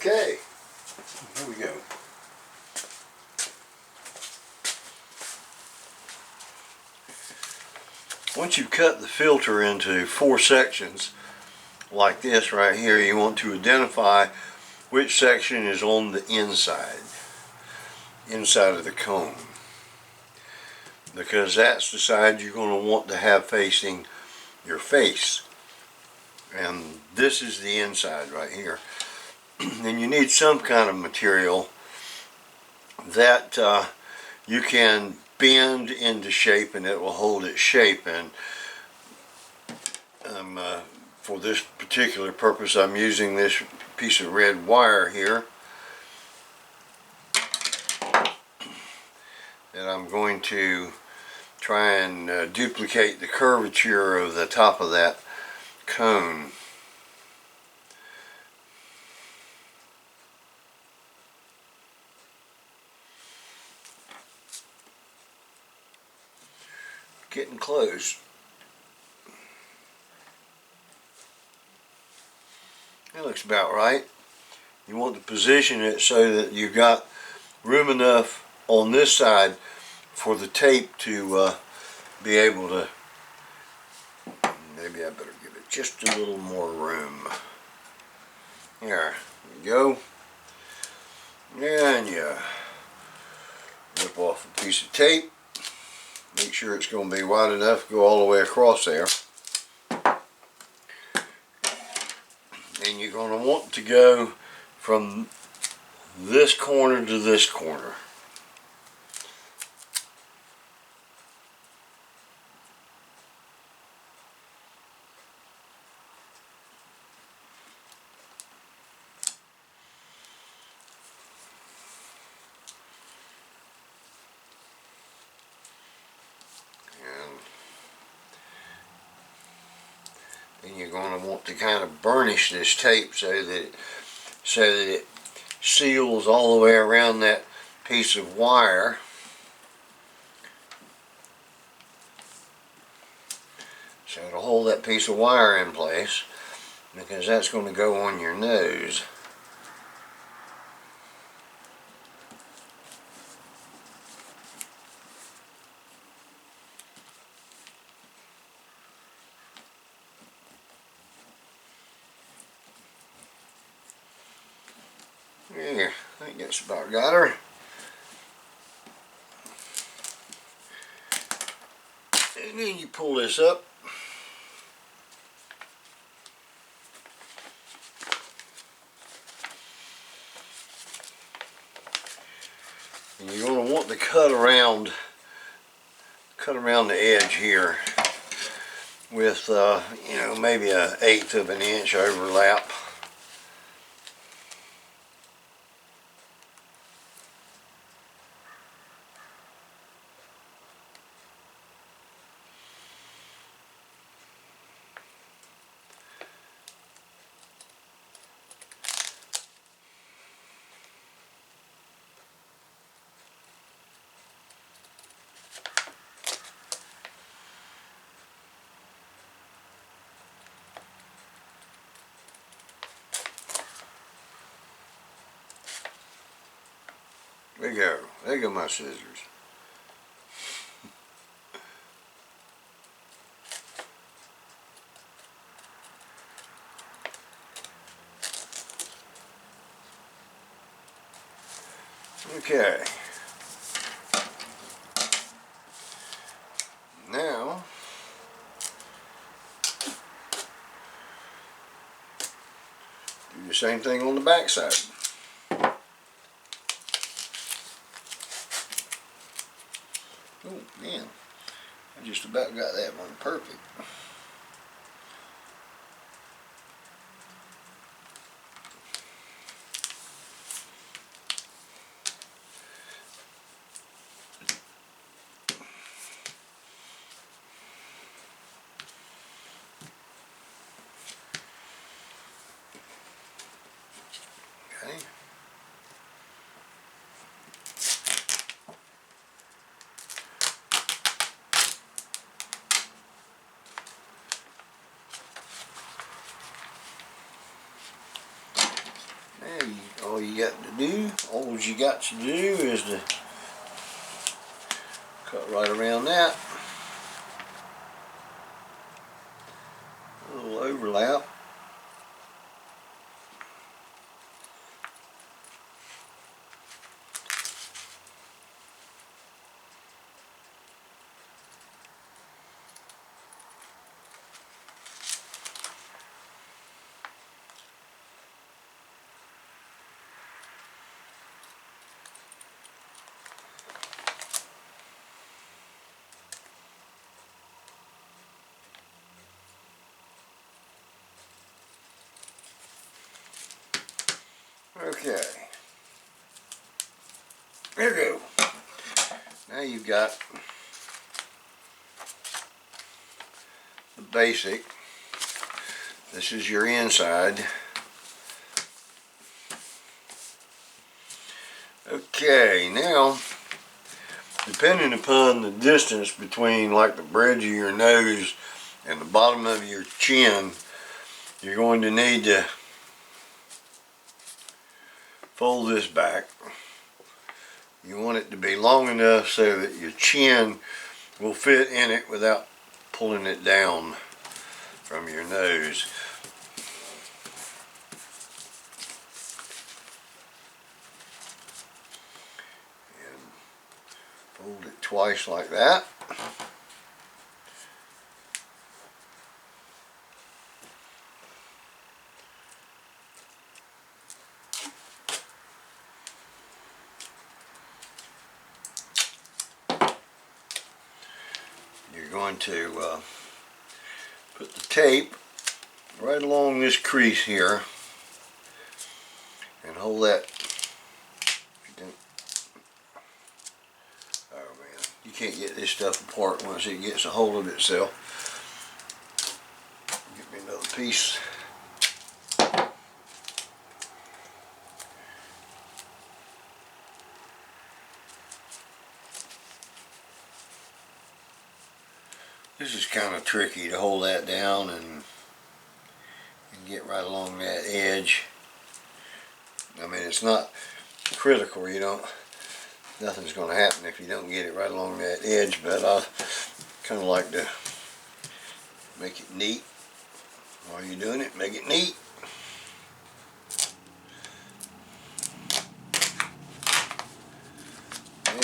Okay, here we go. Once you've cut the filter into 4 sections, like this right here, you want to identify which section is on the inside of the cone, because that's the side you're going to want to have facing your face, and this is the inside right here. And you need some kind of material that you can bend into shape and it will hold its shape. And for this particular purpose, I'm using this piece of red wire here, and I'm going to try and duplicate the curvature of the top of that cone. Getting close. That looks about right. You want to position it so that you've got room enough on this side for the tape to be able to, maybe I better give it just a little more room. There you go. And you rip off a piece of tape. Make sure it's going to be wide enough to go all the way across there. And you're going to want to go from this corner to this corner. And you're going to want to kind of burnish this tape so that it seals all the way around that piece of wire. So it'll hold that piece of wire in place, because that's going to go on your nose. Yeah, I think that's about got her. And then you pull this up. And you're going to want to cut around the edge here with you know, maybe 1/8 of an inch overlap. There you go. There go my scissors. Okay. Now, do the same thing on the back side. Oh man, I just about got that one perfect. Okay. got to do, all you got to do is to cut right around that. A little overlap. Okay, there we go. Now you've got the basic. This is your inside. Okay, now, depending upon the distance between like the bridge of your nose and the bottom of your chin, you're going to need to fold this back. You want it to be long enough so that your chin will fit in it without pulling it down from your nose. And fold it twice like that. You're going to put the tape right along this crease here and hold that. Oh man, you can't get this stuff apart once it gets a hold of itself. Get me another piece. This is kind of tricky to hold that down and get right along that edge. I mean, it's not critical, you don't, nothing's going to happen if you don't get it right along that edge, but I kind of like to make it neat. While you're doing it, make it neat.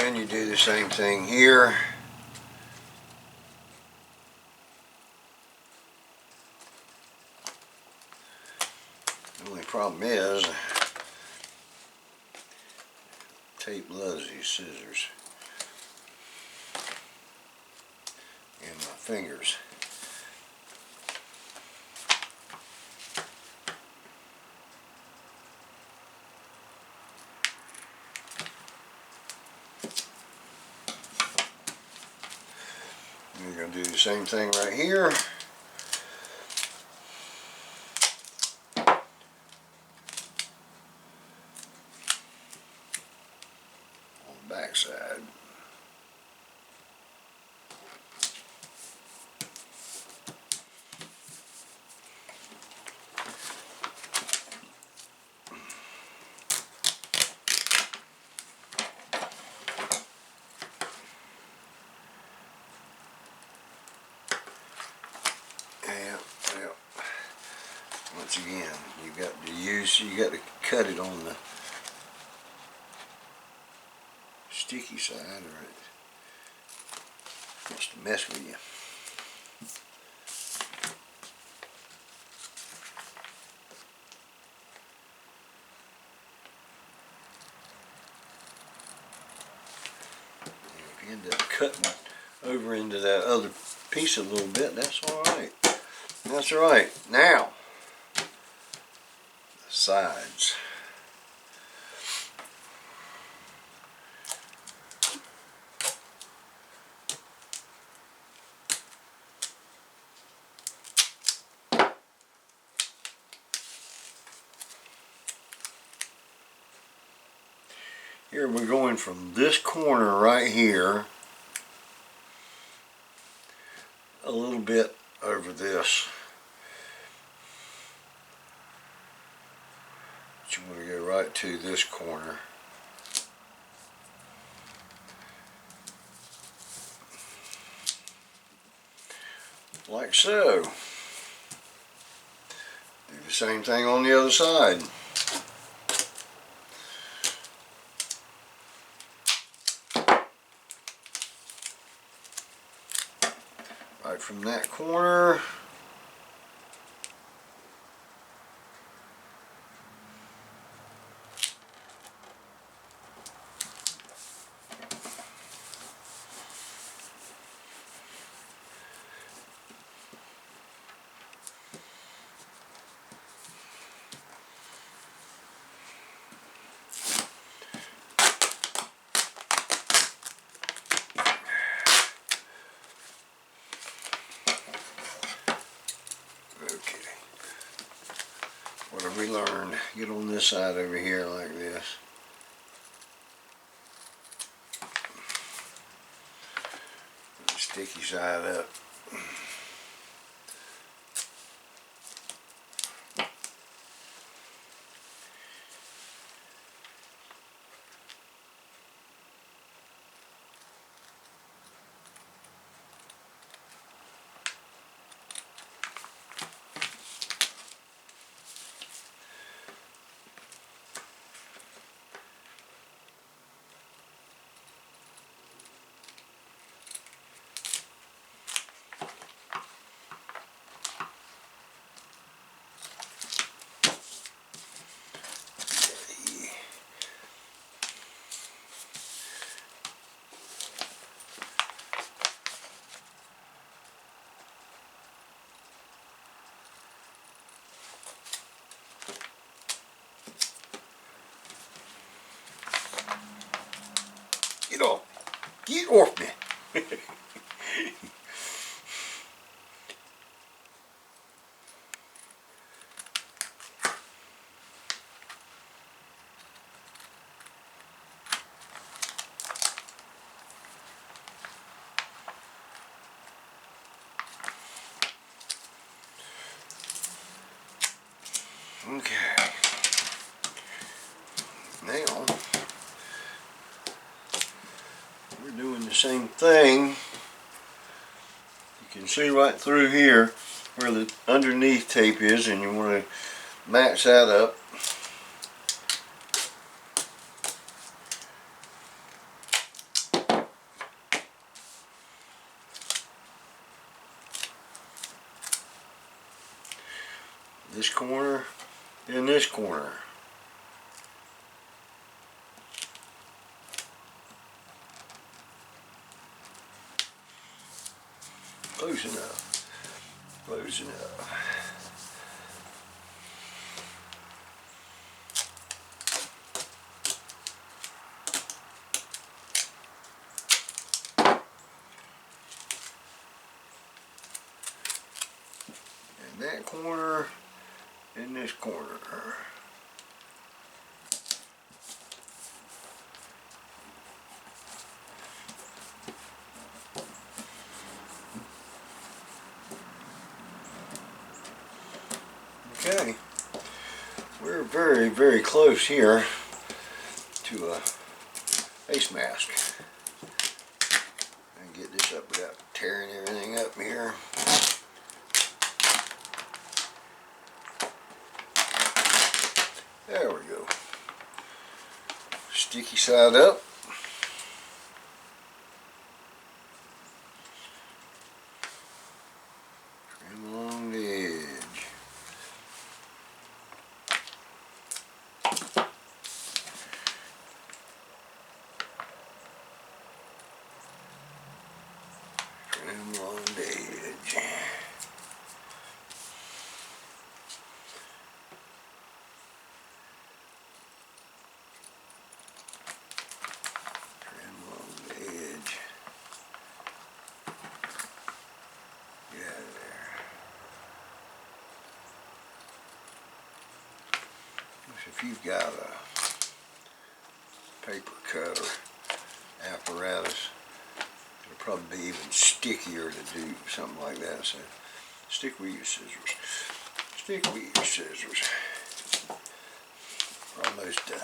And you do the same thing here. The only problem is, tape loves these scissors and my fingers. You're going to do the same thing right here. Backside. Yeah. Once again, you got to cut it on the sticky side or it wants to mess with you. And if you end up cutting over into that other piece a little bit, that's alright. That's right. Now, the sides. Here we're going from this corner right here a little bit over this. But you want to go right to this corner. Like so. Do the same thing on the other side. Right from that corner. Okay. What have we learned? Get on this side over here like this. Put the sticky side up. Get off. Get off me. Okay. Now, we're doing the same thing. You can see right through here where the underneath tape is, and you want to match that up. This corner and this corner. Close enough. Close enough. And that corner and this corner. Okay, we're very, very close here to a face mask. And get this up without tearing everything up here. There we go. Sticky side up. Trim along the edge. Trim along the edge. If you've got a paper cutter apparatus, it'll probably be even stickier to do something like that. So stick with your scissors. Stick with your scissors. We're almost done.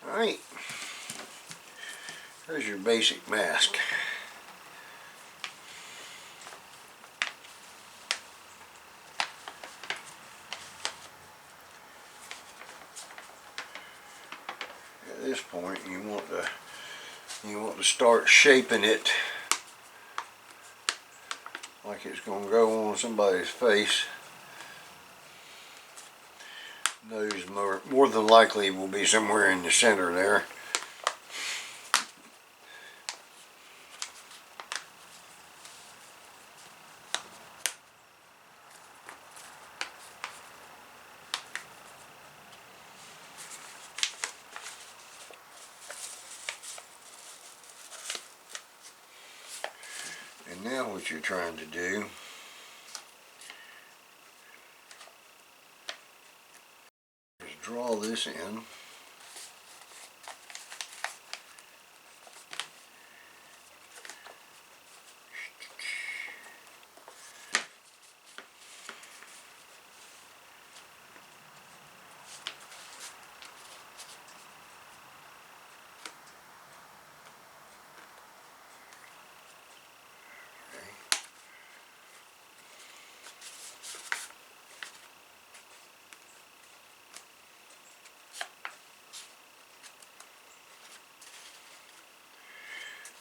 Alright, there's your basic mask. At this point you want to start shaping it like it's going to go on somebody's face. Nose more than likely will be somewhere in the center there. And now what you're trying to do is draw this in.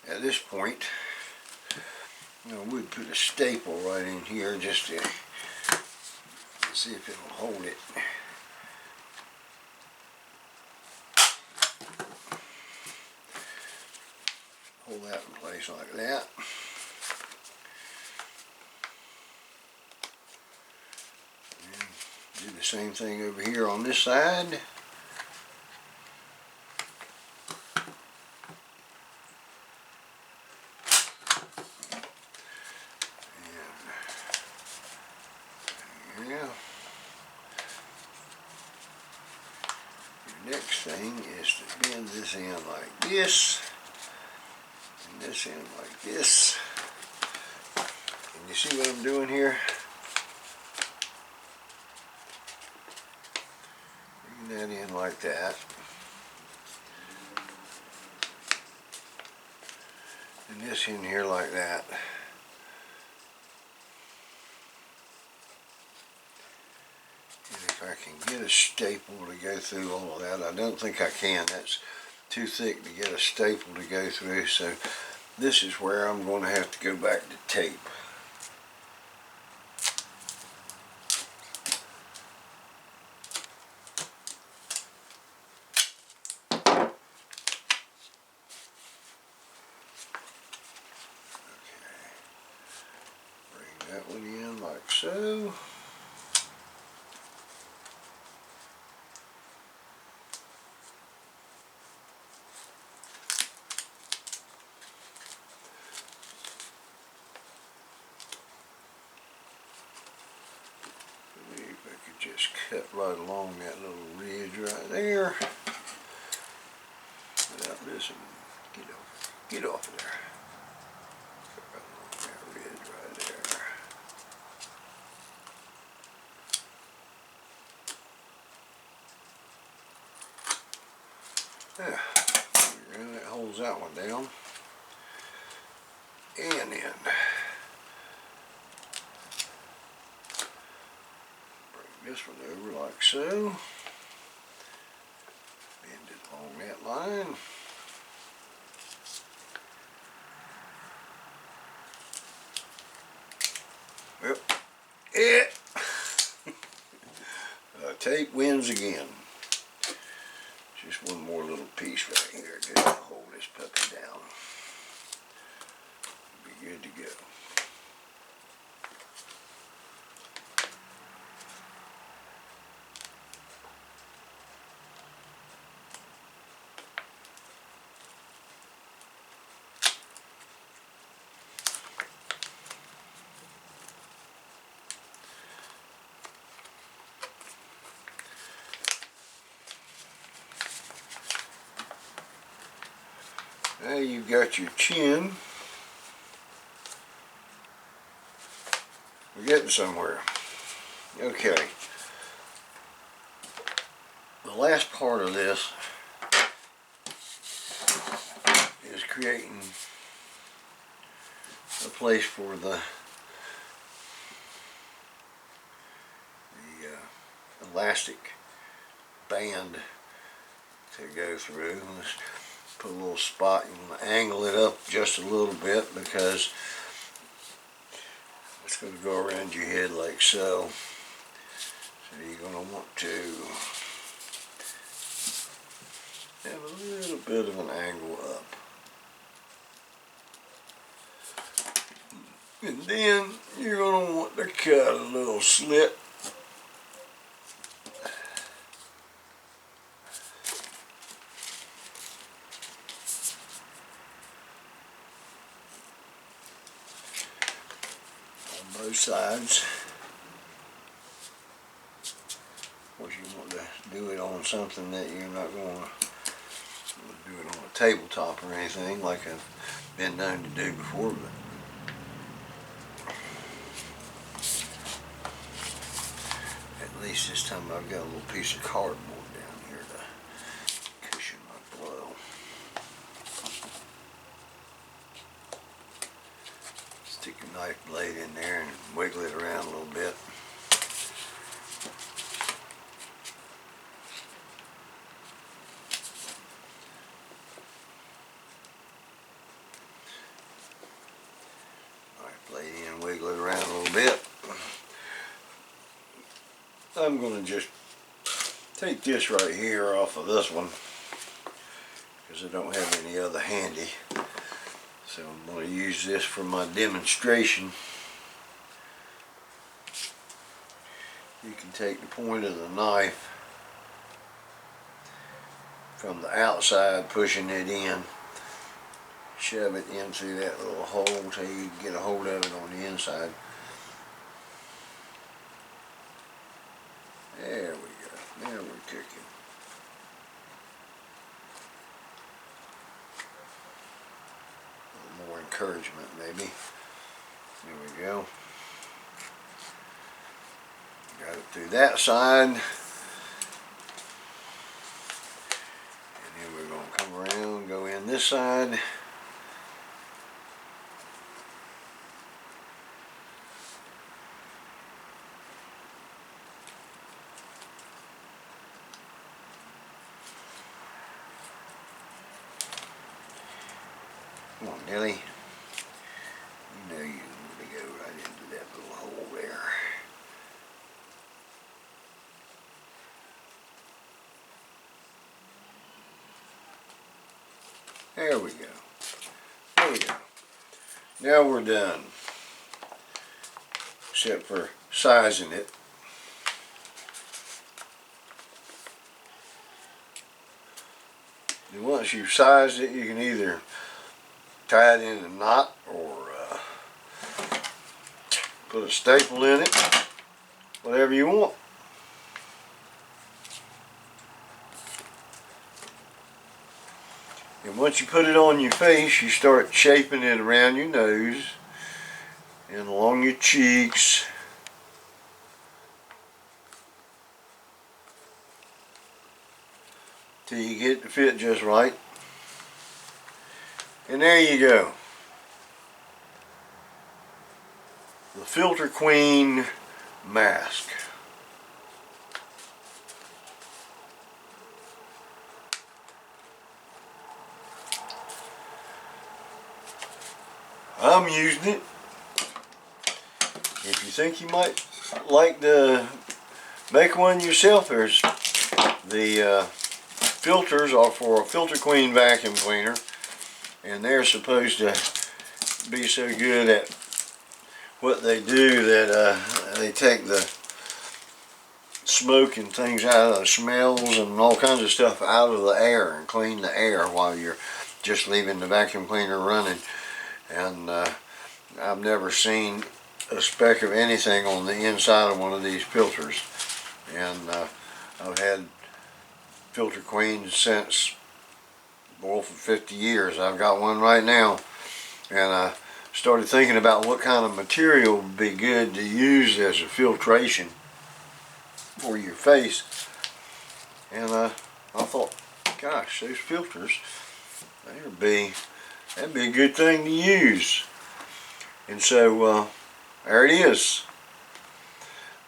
At this point, we'd put a staple right in here just to see if it'll hold it. Hold that in place like that. And do the same thing over here on this side. Next thing is to bend this end like this, and this end like this. Can you see what I'm doing here? Bring that in like that. And this in here like that. I can get a staple to go through all of that. I don't think I can. That's too thick to get a staple to go through. So this is where I'm going to have to go back to tape. Okay. Bring that one in like so. Just cut right along that little ridge right there. Without this and get off of there. Cut right along that ridge right there. Yeah, and that holds that one down. And then this one over like so. Bend it along that line. Yep. Tape wins again. Just one more little piece right here just to hold this puppy down. Be good to go. Now you've got your chin. We're getting somewhere. Okay. The last part of this is creating a place for the elastic band to go through. Let's put a little spot. You want to angle it up just a little bit because it's going to go around your head like so. So you're going to want to have a little bit of an angle up. And then you're going to want to cut a little slit. On both sides. Of course, you want to do it on something that you're not going to do it on a tabletop or anything like I've been known to do before. But at least this time I've got a little piece of cardboard down here to cushion my blow. Stick a knife blade in there and wiggle it around a little bit. Knife blade in, wiggle it around a little bit. I'm going to just take this right here off of this one because I don't have any other handy. So I'm going to use this for my demonstration. You can take the point of the knife from the outside, pushing it in, shove it in through that little hole till you can get a hold of it on the inside. There we go. Now we're cooking. A little more encouragement, maybe. There we go. Got it through that side. And then we're going to come around, go in this side. Come on, Nelly. You know you want to go right into that little hole there. There we go. There we go. Now we're done. Except for sizing it. And once you've sized it, you can either tie it in a knot or put a staple in it, whatever you want. And once you put it on your face, you start shaping it around your nose and along your cheeks. Till you get it to fit just right. And there you go. The Filter Queen mask. I'm using it. If you think you might like to make one yourself, there's the filters are for a Filter Queen vacuum cleaner, and they're supposed to be so good at what they do that they take the smoke and things out of the smells and all kinds of stuff out of the air and clean the air while you're just leaving the vacuum cleaner running. And I've never seen a speck of anything on the inside of one of these filters. And I've had Filter Queens since Boy, for 50 years. I've got one right now. And I started thinking about what kind of material would be good to use as a filtration for your face. And I thought, gosh, those filters, that'd be a good thing to use. And so there it is,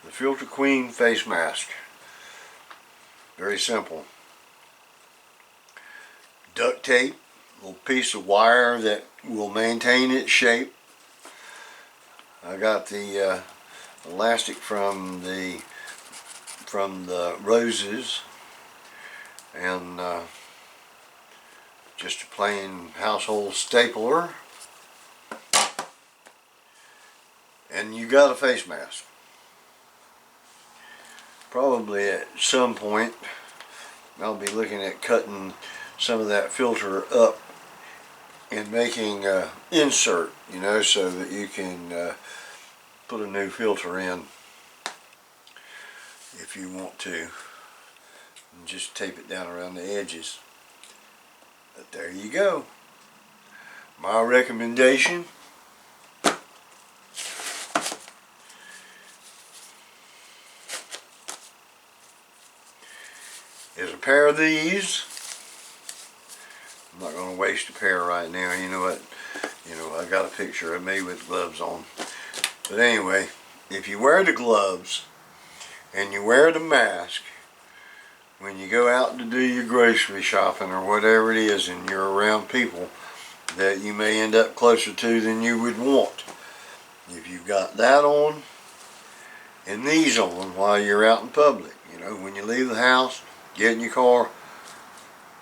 the Filter Queen face mask. Very simple. Duct tape, a little piece of wire that will maintain its shape. I got the elastic from the roses, and just a plain household stapler, and you got a face mask. Probably at some point I'll be looking at cutting some of that filter up and making an insert, you know, so that you can put a new filter in if you want to, and just tape it down around the edges. But there you go. My recommendation is a pair of these. I'm not going to waste a pair right now. You know what? I got a picture of me with gloves on. But anyway, if you wear the gloves and you wear the mask when you go out to do your grocery shopping or whatever it is, and you're around people that you may end up closer to than you would want, if you've got that on and these on while you're out in public, when you leave the house, get in your car,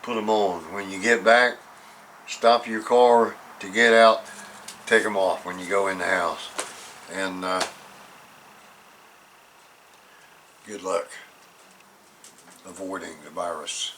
put them on. When you get back, stop your car to get out, take them off when you go in the house. And good luck avoiding the virus.